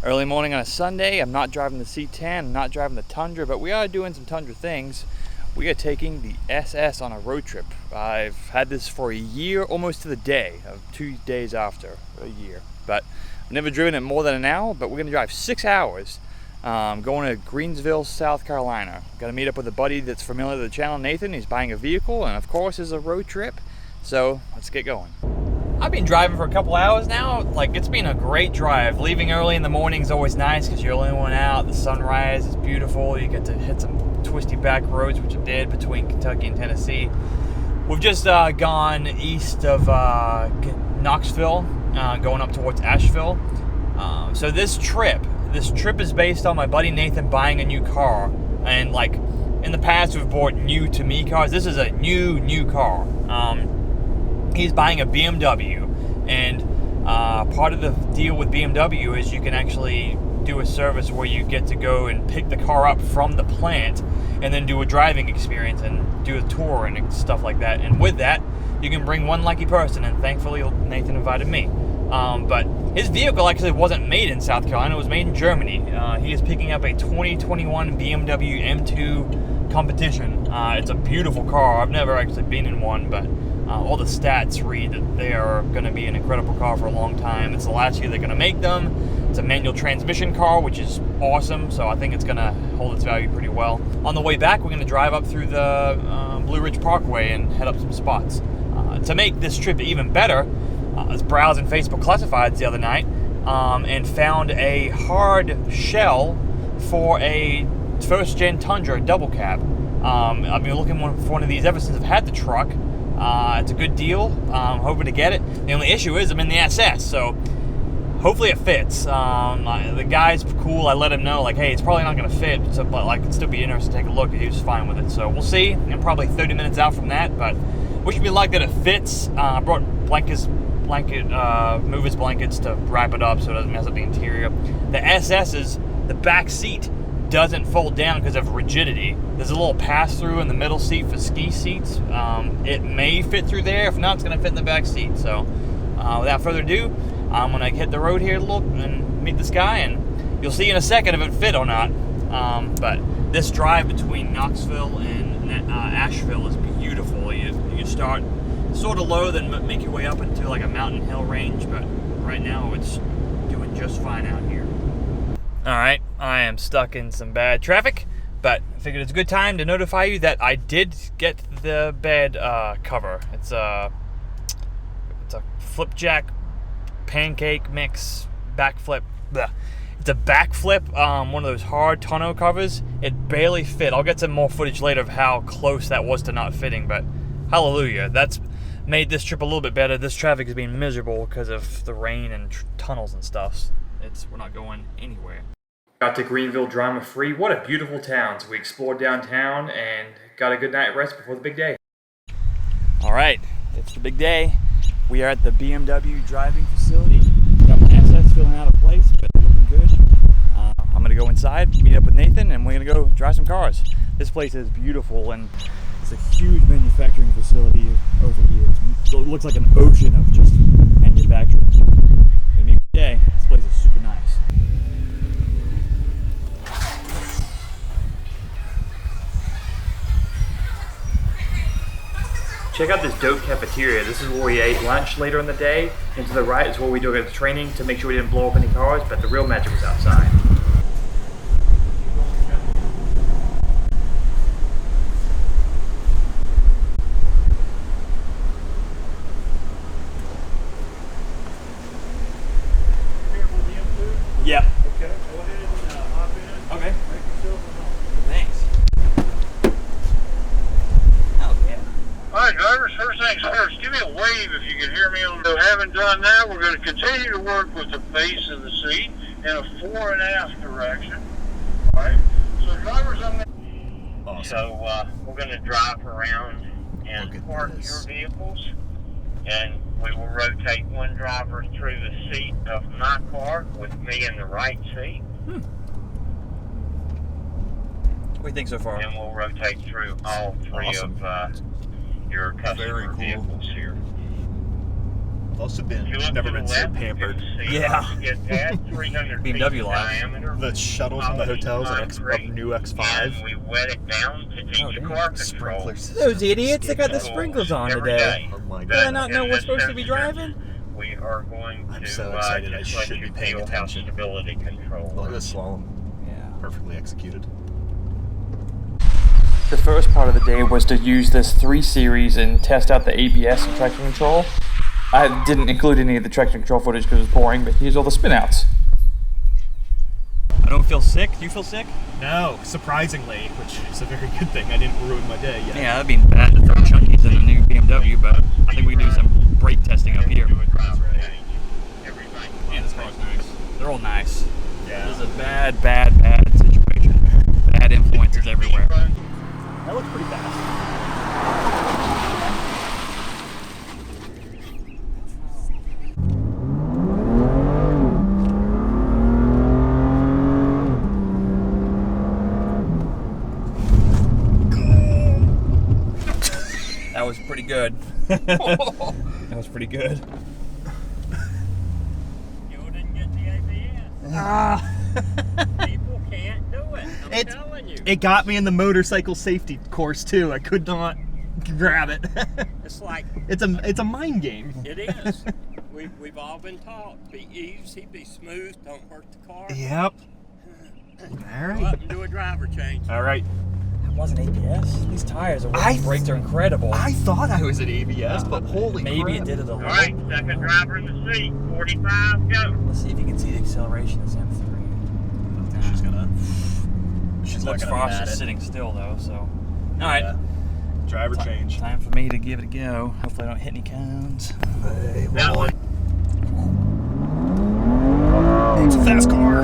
Early morning on a Sunday. I'm not driving the C10, I'm not driving the Tundra, but we are doing some Tundra things. We are taking the SS on a road trip. I've had this for a year, almost to the day, of 2 days after a year. But I've never driven it more than an hour, but we're gonna drive 6 hours. Going to Greenville, South Carolina. Got to meet up with a buddy that's familiar with the channel, Nathan. He's buying a vehicle, and of course, it's a road trip. So let's get going. I've been driving for a couple hours now. Like, it's been a great drive. Leaving early in the morning is always nice because you're the only one out. The sunrise is beautiful. You get to hit some twisty back roads, which I did between Kentucky and Tennessee. We've just gone east of Knoxville, going up towards Asheville. So this trip is based on my buddy Nathan buying a new car. And like in the past, we've bought new to me cars. This is a new car. He's buying a BMW, and part of the deal with BMW is you can actually do a service where you get to go and pick the car up from the plant and then do a driving experience and do a tour and stuff like that. And with that, you can bring one lucky person, and thankfully Nathan invited me. But his vehicle actually wasn't made in South Carolina, it was made in Germany. He is picking up a 2021 BMW M2 Competition. It's a beautiful car. I've never actually been in one, but all the stats read that they are going to be an incredible car for a long time. It's the last year they're going to make them. It's a manual transmission car, which is awesome, so I think it's going to hold its value pretty well. On the way back, we're going to drive up through the Blue Ridge Parkway and head up some spots. To make this trip even better, I was browsing Facebook Classifieds the other night and found a hard shell for a first-gen Tundra double cab. I've been looking for one of these ever since I've had the truck. It's a good deal. Hoping to get it. The only issue is I'm in the SS, so hopefully it fits. The guy's cool. I let him know, like, hey, it's probably not going to fit, so, but like, it'd still be interesting to take a look. He was fine with it, so we'll see. I'm probably 30 minutes out from that, but wish me luck that it fits. I brought movers blankets to wrap it up so it doesn't mess up the interior. The SS's, the back seat doesn't fold down because of rigidity. There's a little pass-through in the middle seat for ski seats. It may fit through there. If not, it's going to fit in the back seat. So without further ado, I'm going to hit the road here a little and meet this guy, and you'll see in a second if it fit or not. But this drive between Knoxville and Asheville is beautiful. You start sort of low, then make your way up into like a mountain hill range, but right now it's doing just fine out here. Alright, I am stuck in some bad traffic, but I figured it's a good time to notify you that I did get the bed cover. It's a flipjack pancake mix backflip. Bleh. It's a backflip, one of those hard tonneau covers. It barely fit. I'll get some more footage later of how close that was to not fitting, but hallelujah, that's made this trip a little bit better. This traffic has been miserable because of the rain and tunnels and stuff. We're not going anywhere. Got to Greenville drama-free. What a beautiful town. So we explored downtown and got a good night rest before the big day. All right, it's the big day. We are at the BMW driving facility. Got my assets filling out of place, but looking good. I'm gonna go inside, meet up with Nathan, and we're gonna go drive some cars. This place is beautiful, and it's a huge manufacturing facility over here. So it looks like an ocean of just manufacturing. It's gonna be a good day. This place is super nice. Check out this dope cafeteria. This is where we ate lunch later in the day. And to the right is where we do a training to make sure we didn't blow up any cars, but the real magic was outside. Yep. Okay, go ahead and hop in. Okay. Make yourself at home. Thanks. Oh, yeah. All right, drivers, first things first, give me a wave if you can hear me. So having done that, we're going to continue to work with the base of the seat in a fore and aft direction. All right, so drivers, we're going to drive around and park your vehicles, and we will rotate one driver through the seat of my car with me in the right seat. What do you think so far? And we'll rotate through all three of your customer vehicles here. I've also been, If you look never to the been so left, you pampered. can see Yeah. how to get past 300 feet BMW in life. diameter. The shuttle from the hotels at new And X5. we wet it down to teach Oh, damn. car control. Sprinklers. Those idiots, they got the Schools sprinklers on every today. day. Oh my Do they god. not know we're supposed to be driving? We are going I'm to so excited. I just let should you be paying feel how attention. stability control Look at works. this slalom. Yeah. Perfectly executed. The first part of the day was to use this 3 Series and test out the ABS and traction control. I didn't include any of the traction control footage because it was boring, but here's all the spinouts. I don't feel sick. Do you feel sick? No, surprisingly, which is a very good thing. I didn't ruin my day yet. Yeah, that'd be bad to throw chunkies in a new BMW, but I think we can do some brake testing up here. Yeah, this car's nice. They're all nice. Yeah. This is a bad, bad, bad situation. Bad influences everywhere. That looks pretty fast. That was pretty good. That was pretty good. You didn't get the ABS. People can't do it. I'm telling you. It got me in the motorcycle safety course too. I could not grab it. It's like, It's a mind game. it is. We've all been taught. Be easy, be smooth, don't hurt the car. Yep. All Go right. up and do a driver change. All right. It wasn't ABS. These tires are I- brakes are incredible. I thought I was at ABS, but holy Maybe crap. it did it a All little. right, second driver in the seat. 45, go. Let's see if you can see the acceleration of this M3. I don't think she's gonna. She's Looks not gonna far be mad just at sitting still though. So, all right. Yeah. Driver change. Time for me to give it a go. Hopefully I don't hit any cones. Hey, That boy. one. It's a fast car.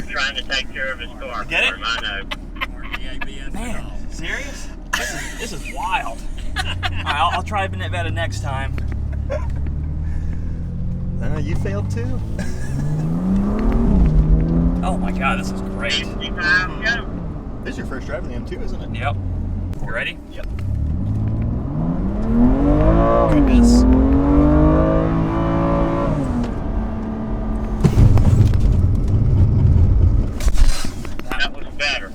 Trying to take care of his car. Get it? for him, I know. Or the ABS at Man, all. serious? This is wild. All right, I'll try it better next time. You failed too. Oh my god, this is great. 55, go. This is your first drive in the M2, isn't it? Yep. You ready? Yep. Goodness. That was better.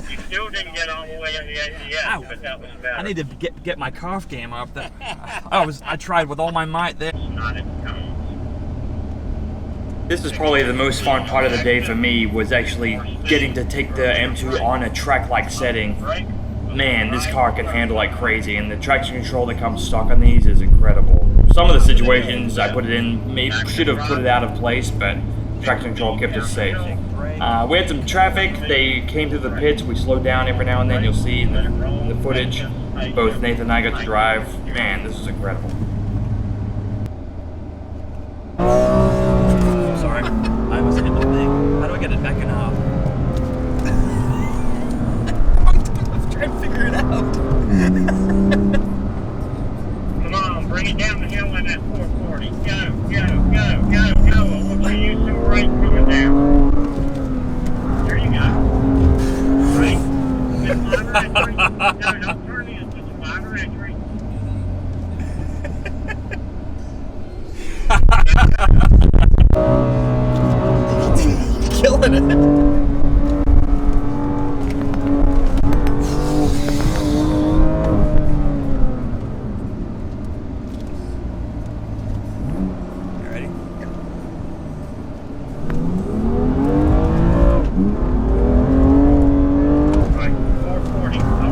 You still didn't get all the way in the ABS, Ow. but that was better. I need to get my calf game up. I tried with all my might there. Not in cones. This is probably the most fun part of the day for me, was actually getting to take the M2 on a track-like setting. Brake. Man, this car can handle like crazy, and the traction control that comes stock on these is incredible. Some of the situations I put it in, maybe should have put it out of place, but traction control kept us safe. We had some traffic. They came through the pits. We slowed down every now and then. You'll see in the footage. Both Nathan and I got to drive. Man, this is incredible. Sorry, I almost hit the thing. How do I get it back in up? I'm trying to figure it out. Come on, bring it down the hill in that 440. Go, go, go, go, go. I want to use some brake coming down. There you go. Right? Just minor entry. No, don't turn in. Just minor entry. Killing it. You ready? Right, 440.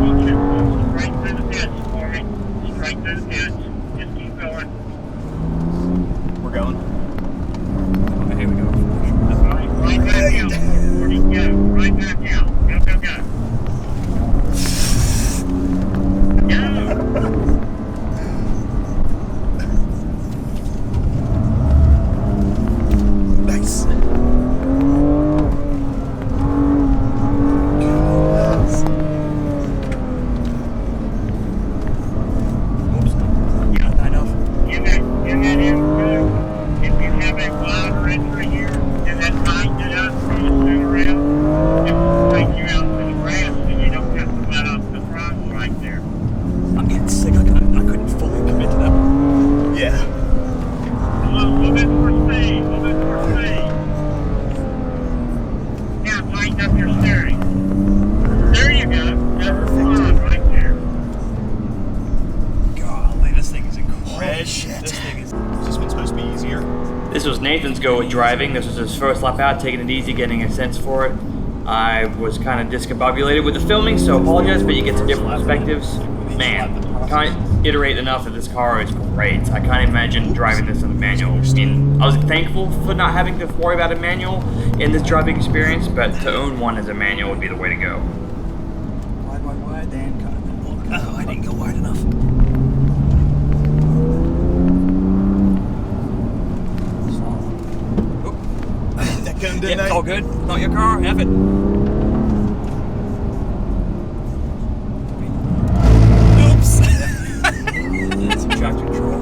Nathan's go with driving. This was his first lap out, taking it easy, getting a sense for it. I was kind of discombobulated with the filming, so apologize, but you get some different perspectives. Man, can't iterate enough that this car is great. I can't imagine driving this in a manual. I mean, I was thankful for not having to worry about a manual in this driving experience, but to own one as a manual would be the way to go. Wide, then cut. Oh, I didn't go wide enough. That gun didn't. It's all good. Not your car. Have it. Oops. Some traction control.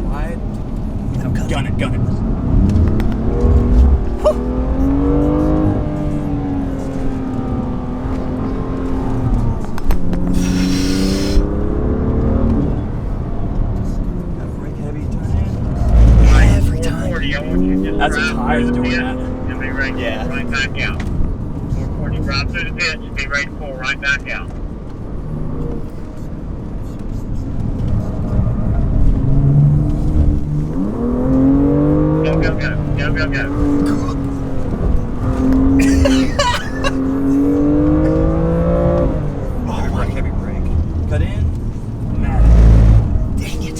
Wide. Gun it. That's a tire doing that. And be ready to pull right back out. 440, drop through the pits and be ready to pull right back out. Go. Oh, my heavy brake. Cut in. Dang it.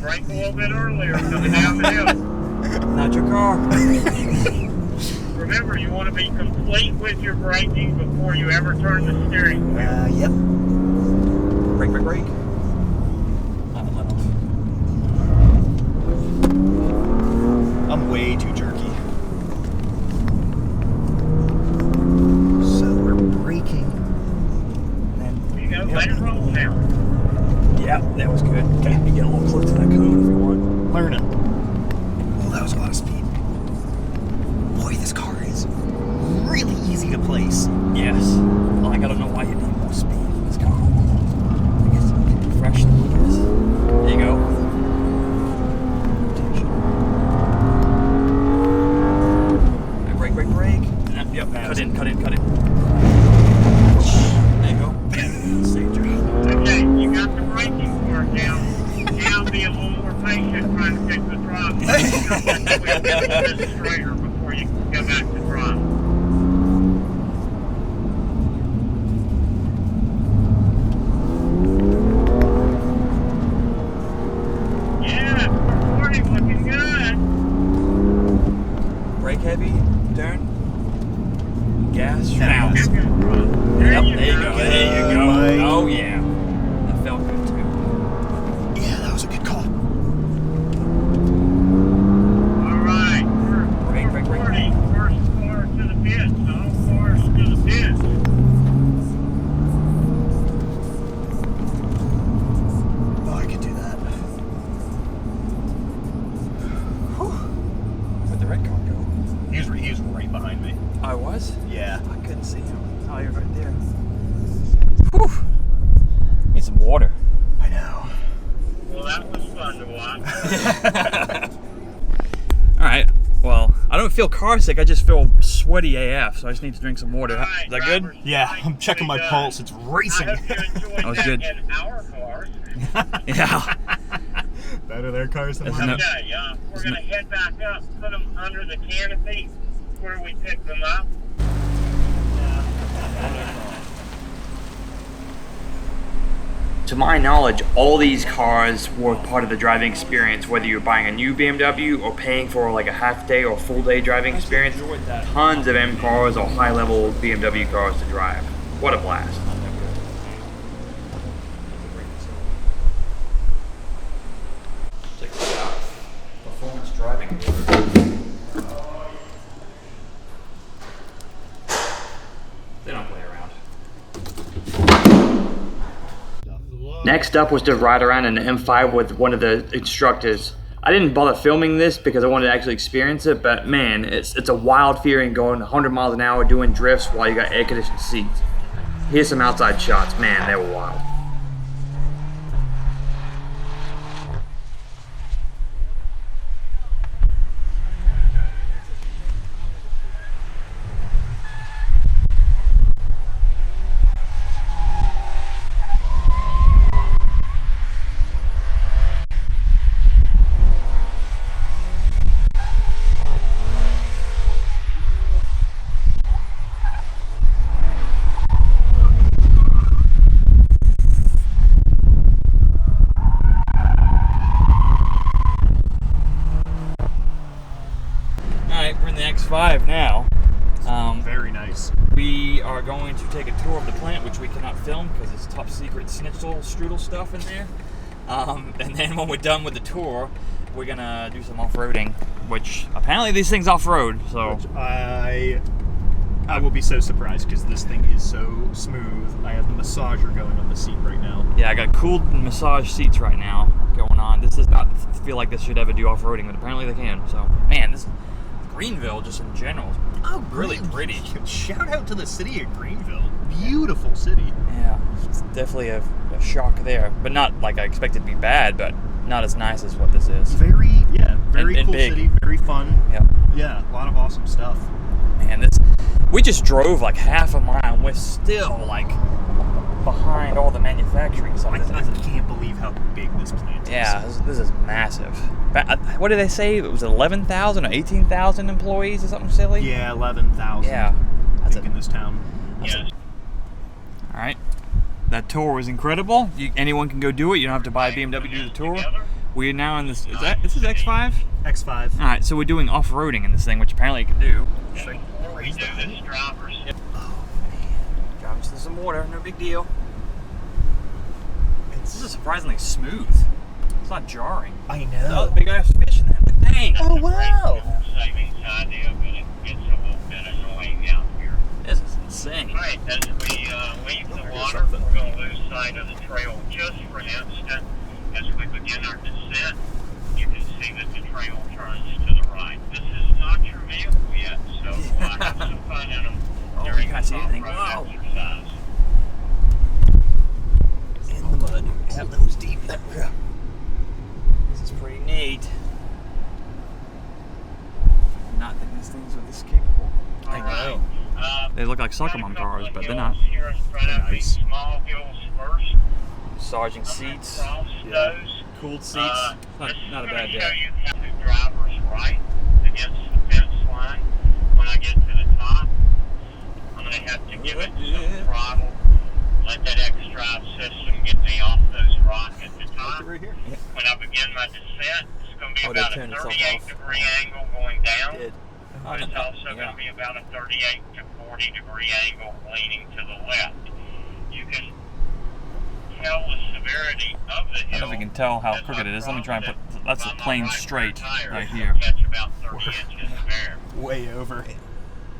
Brake a little bit earlier, coming down the hill. Not your car. Remember, you want to be complete with your braking before you ever turn the steering wheel. Yep. Brake. I'm way too jerky. So we're braking. You go, let it roll now. Yeah, that was good. Okay, you get a little close to that cone if you want. Learning. Well, that was a lot of speed. Boy, this car is really easy to place. Yes. Like, I don't know why you need more speed in this car. I guess it's fresh and loose. There you go. Brake. Yep, cut in. There you go. Safe job. Okay, you got the braking part down. Now be a little more patient trying to fix the throttle. You got to get the wheel straighter before you can go back to throttle. Yeah, 440 looking good. Brake heavy, turn. Gas, Now. now. There you go. There you go. Mike. Oh yeah. That felt good too. Yeah, that was a good call. Alright, Brake. 440, first car to the pits, all cars to the pits. Oh, I could do that. Where'd the red car go? He was right behind me. I was? Yeah. I couldn't see him. Oh, you're right there. Whew. Need some water. I know. Well, that was fun to watch. Alright, well, I don't feel car sick, I just feel sweaty AF, so I just need to drink some water. Alright, Is that good? driver's Yeah, license I'm checking my done. pulse. It's racing. I hope you enjoyed That was good. in our cars. Yeah. Better their cars than Isn't mine. it? Okay, we're going to head back up, put them under the canopy where we picked them up. To my knowledge, all these cars were part of the driving experience, whether you're buying a new BMW or paying for like a half day or full day driving experience. Tons of M cars or high level BMW cars to drive. What a blast. Check this out. Performance driving. They don't play around. Next up was to ride around in an M5 with one of the instructors. I didn't bother filming this because I wanted to actually experience it, but man, it's a wild feeling going 100 miles an hour doing drifts while you got air conditioned seats. Here's some outside shots. Man, they were wild. All 100 going to take a tour of the plant, which we cannot film because it's top secret schnitzel strudel stuff in there. And then when we're done with the tour, we're gonna do some off-roading, which apparently these things off-road. So I will be so surprised because this thing is so smooth. I have the massager going on the seat right now. yeah, I got cooled massage seats right now going on. This does not feel like this should ever do off-roading, but apparently they can. So man, this Greenville just in general, really pretty. Shout out to the city of Greenville. Beautiful city. Yeah, it's definitely a shock there, but not like I expected to be bad, but not as nice as what this is. Very And cool big. city. Very fun. Yeah. Yeah, a lot of awesome stuff. Man, we just drove like half a mile and we're still like behind all the manufacturing I sites. can't believe how big this plant is. Yeah, this is massive. What did they say? It was 11,000 or 18,000 employees or something silly? Yeah, 11,000. Yeah. I think in this town. Yes. All right. That tour was incredible. Anyone can go do it. You don't have to buy a BMW to do the tour. We're now in this. This is X5? X5. All right, so we're doing off-roading in this thing, which apparently it can do. Before we do this, drivers, Driving through some water, no big deal. This is surprisingly smooth. It's not jarring. I Oh, know. the big ass fish in there. Dang. Oh, wow. savings idea, but it gets a little bit annoying out here. This is insane. All right, as we leave the water, we're going to lose sight of the trail just for an instant. As we begin our descent, you can see that the trail turns to the right. This is not your vehicle yet, so we'll have some fun in them Oh, during you can't see the anything. off-road Wow. exercise. In the mud. That nose deep. This is pretty neat. Not that these things are this capable. I know. They look like soccer mom cars, but they're not. Here in front of They're nice. these small hills first. Massaging seats, Across those. cooled seats. This is Not a gonna bad show day. you how to driver's right against the fence line. When I get to the top, I'm going to have to give it some throttle. Let that X-Drive system get me off those rocks at the top. Right here. When I begin my descent, it's going to be Oh, they about a turned itself 38-degree angle going down. Oh, But it's no, also going to be about a 38 to 40-degree angle leaning to the left. You can tell the severity of the I don't hill. know if you can tell how as crooked I it is. Let me try and cross put. it That's a by my plain right straight tire. right It'll here. catch about 30 inches of air. Way over.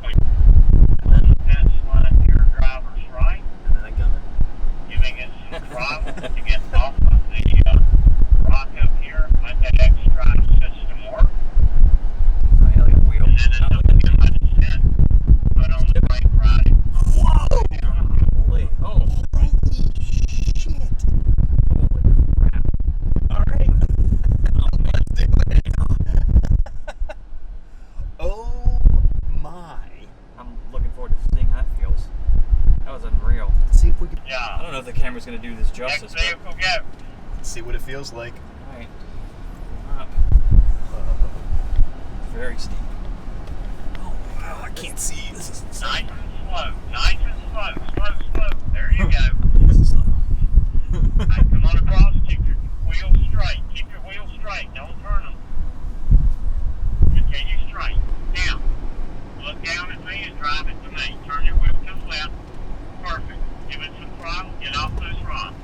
Then the fence line to your driver's right, And then I gun it. giving it some throttle to get off of the rock up here. Let that X-Drive system work. Oh, yeah, like a wheel. And then as I begin my descent, put on the brake right. Whoa! Holy, oh, Shit. holy crap. Alright. Oh, man. Let's do it. Oh my. I'm looking forward to seeing how that feels. That was unreal. Let's see if we can I Yeah. don't know if the camera's going to do this justice, Next but. vehicle go. see what it feels like. Alright. Up. Very steep. Oh wow, I can't see. This is Nice and slow. Nice and slow. Slow. There you go. This is slow. Alright, come on across. Keep your wheels straight. Keep your wheels straight. Don't turn them. Continue straight. Now, look down at me and drive it to me. Turn your wheel to the left. Perfect. Give it some throttle. Get off those rocks.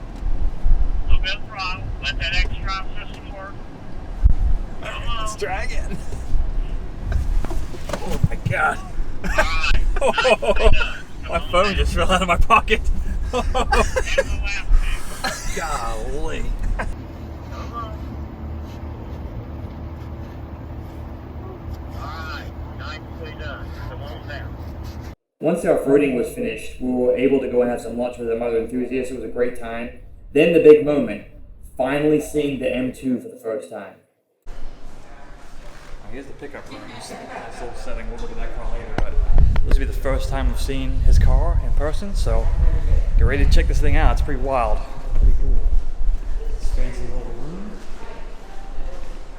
A little bit of throttle. Let that X-Drive system work. Come on. Let's try again. Oh my god. Alright. Nicely done. Come My on phone down. just fell out of my pocket. And the left two. Golly. Come on. Alright. Nicely done. Come on down. Once the off-roading was finished, we were able to go and have some lunch with some other enthusiasts. It was a great time. Then the big moment, finally seeing the M2 for the first time. Here's the pickup room. Nice little setting. We'll look at that car later, but this will be the first time we've seen his car in person, so get ready to check this thing out. It's pretty wild. Pretty cool. It's fancy little room.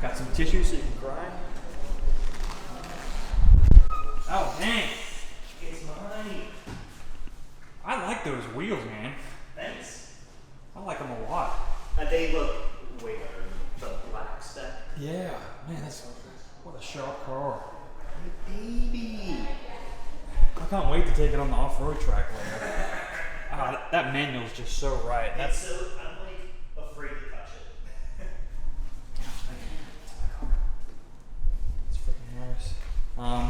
Got some tissues so you can cry. Oh, dang. It's mine. I like those wheels, man. Thanks. I like them a lot. They look way better than the black stuff. Yeah, man, that's what a sharp car. Baby. How can't wait to take it on the off-road track later. That manual's just so right. I'm like afraid to touch it. It's freaking nice.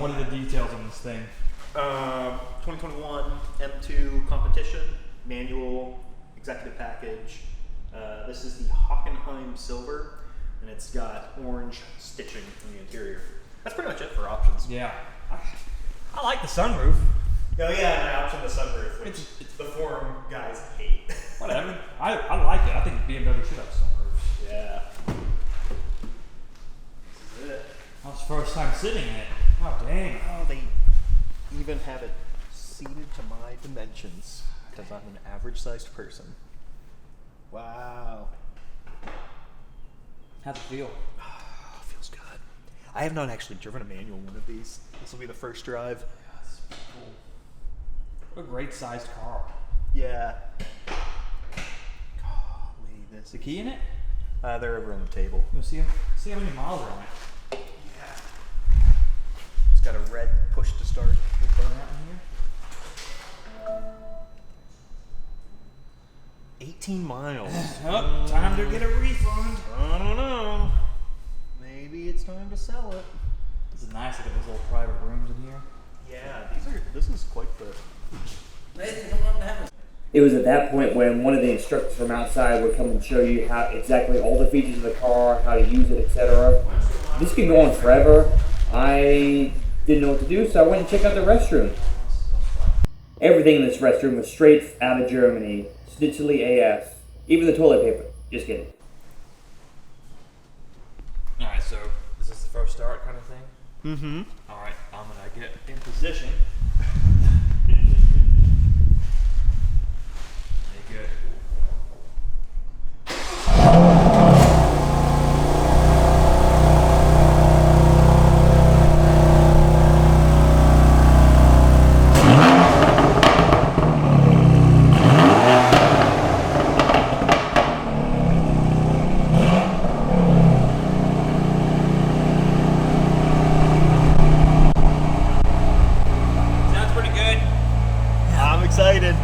What are the details on this thing? 2021 M2 Competition, manual, executive package. This is the Hockenheim Silver, and it's got orange stitching in the interior. That's pretty much it for options. Yeah. I like the sunroof. Oh yeah, my option, the sunroof, which It's the forum guys hate. Whatever. I like it. I think BMW should have sunroofs. Yeah. This is it. That was the first time sitting in it. Oh, dang. Oh, they even have it seated to my dimensions because I'm an average-sized person. Wow. How'd it feel? Oh, feels good. I have not actually driven a manual one of these. This will be the first drive. That's cool. What a great sized car. Yeah. Golly, this. Is the key in it? They're over on the table. You'll see how many miles are on it. Yeah. It's got a red push to start. We'll burn that in here. 18 miles. Oh, time to get a refund. I don't know. Maybe it's time to sell it. This is nice to get those little private rooms in here. Yeah, this is quite the. It was at that point when one of the instructors from outside would come and show you how exactly all the features of the car, how to use it, etc. This could go on forever. I didn't know what to do, so I went and checked out the restroom. Everything in this restroom was straight out of Germany, snitchily AF. Even the toilet paper. Just kidding. Alright, so is this the first start kind of thing? Mm-hmm. Alright, I'm gonna get in position. Very good. Sounds pretty good. I'm excited.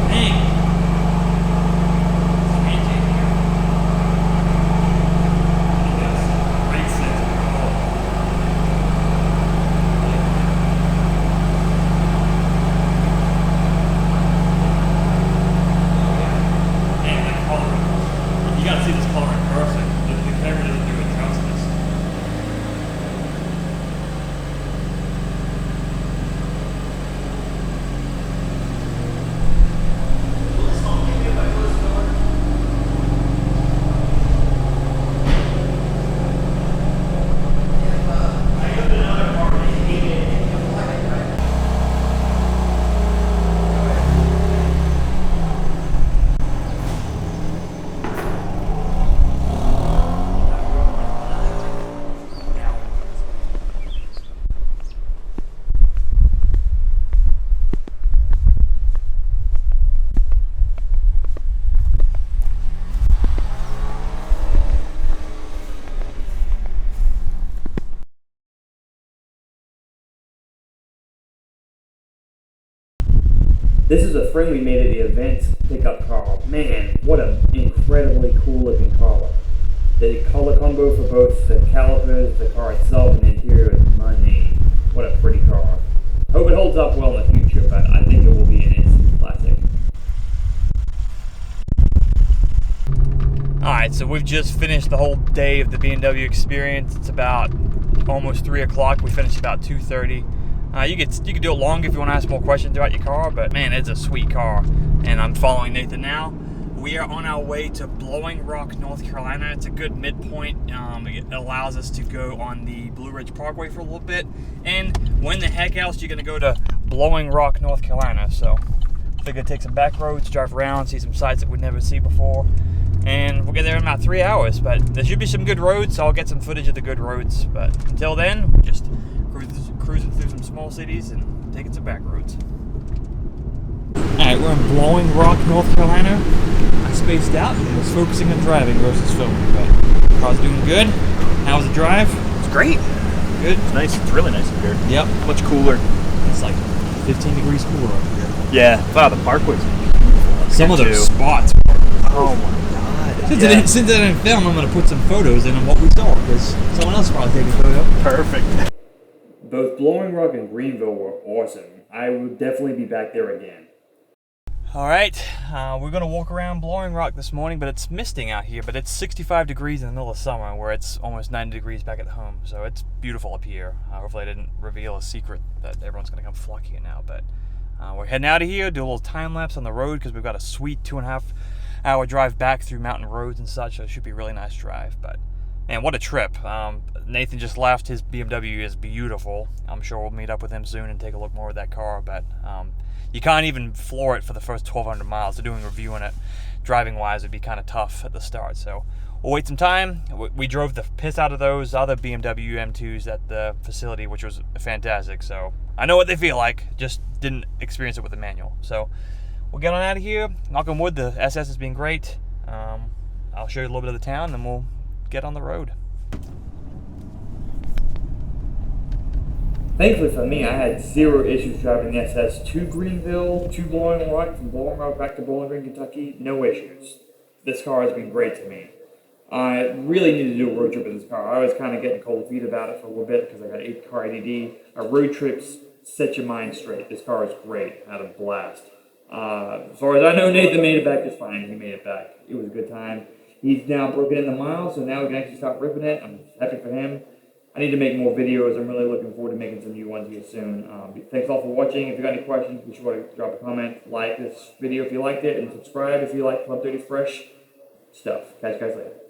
Dang. It's amazing here. Yes, great sense of control. And the color. You gotta see this color in person. The camera doesn't do it justice. This is a friend we made at the event pickup car. Man, what an incredibly cool looking car. The color combo for both the calipers, the car itself, and the interior is money. What a pretty car. Hope it holds up well in the future, but I think it will be an instant classic. Alright, so we've just finished the whole day of the BMW experience. It's about almost 3 o'clock. We finished about 2:30. You could do it longer if you want to ask more questions about your car, but man, it's a sweet car. And I'm following Nathan now. We are on our way to Blowing Rock, North Carolina. It's a good midpoint. It allows us to go on the Blue Ridge Parkway for a little bit. And when the heck else you're going to go to Blowing Rock, North Carolina? So I figured take some back roads, drive around, see some sights that we'd never see before. And we'll get there in about 3 hours. But there should be some good roads, so I'll get some footage of the good roads. But until then, we're just cruising through some small cities and taking some back roads. Alright, we're in Blowing Rock, North Carolina. I spent spaced out and was focusing on driving versus filming. But car's doing good. How was the drive? It's great. Good. It's nice. It's really nice up here. Yep. Much cooler. It's like 15 degrees cooler up here. Yeah. Wow, the parkway's Some of too. those spots. Oh my god. Since I didn't film, I'm going to put some photos in on what we saw because someone else probably taking a photo. Perfect. Both Blowing Rock and Greenville were awesome. I would definitely be back there again. All right, we're going to walk around Blowing Rock this morning, but it's misting out here, but it's 65 degrees in the middle of summer where it's almost 90 degrees back at home, so it's beautiful up here. Hopefully I didn't reveal a secret that everyone's going to come flock here now, but we're heading out of here, do a little time lapse on the road because we've got a sweet 2.5 hour drive back through mountain roads and such, so it should be a really nice drive. But man, what a trip. Nathan just left. His BMW is beautiful. I'm sure we'll meet up with him soon and take a look more at that car, but you can't even floor it for the first 1,200 miles. So doing a review on it, driving-wise, would be kind of tough at the start. So we'll wait some time. We drove the piss out of those other BMW M2s at the facility, which was fantastic. So I know what they feel like, just didn't experience it with the manual. So we'll get on out of here. Knock on wood, the SS has been great. I'll show you a little bit of the town, and we'll get on the road. Thankfully for me, I had zero issues driving the SS to Greenville, to Blowing Rock, from Blowing Rock back to Bowling Green, Kentucky. No issues. This car has been great to me. I really need to do a road trip with this car. I was kind of getting cold feet about it for a little bit because I got 8-car ADD. Road trips set your mind straight. This car is great. I had a blast. As far as I know, Nathan made it back just fine. He made it back. It was a good time. He's now broken in the miles, so now we can actually stop ripping it. I'm happy for him. I need to make more videos. I'm really looking forward to making some new ones here soon. Thanks all for watching. If you got any questions, be sure to drop a comment, like this video if you liked it, and subscribe if you like Club 30's fresh stuff. Catch you guys later.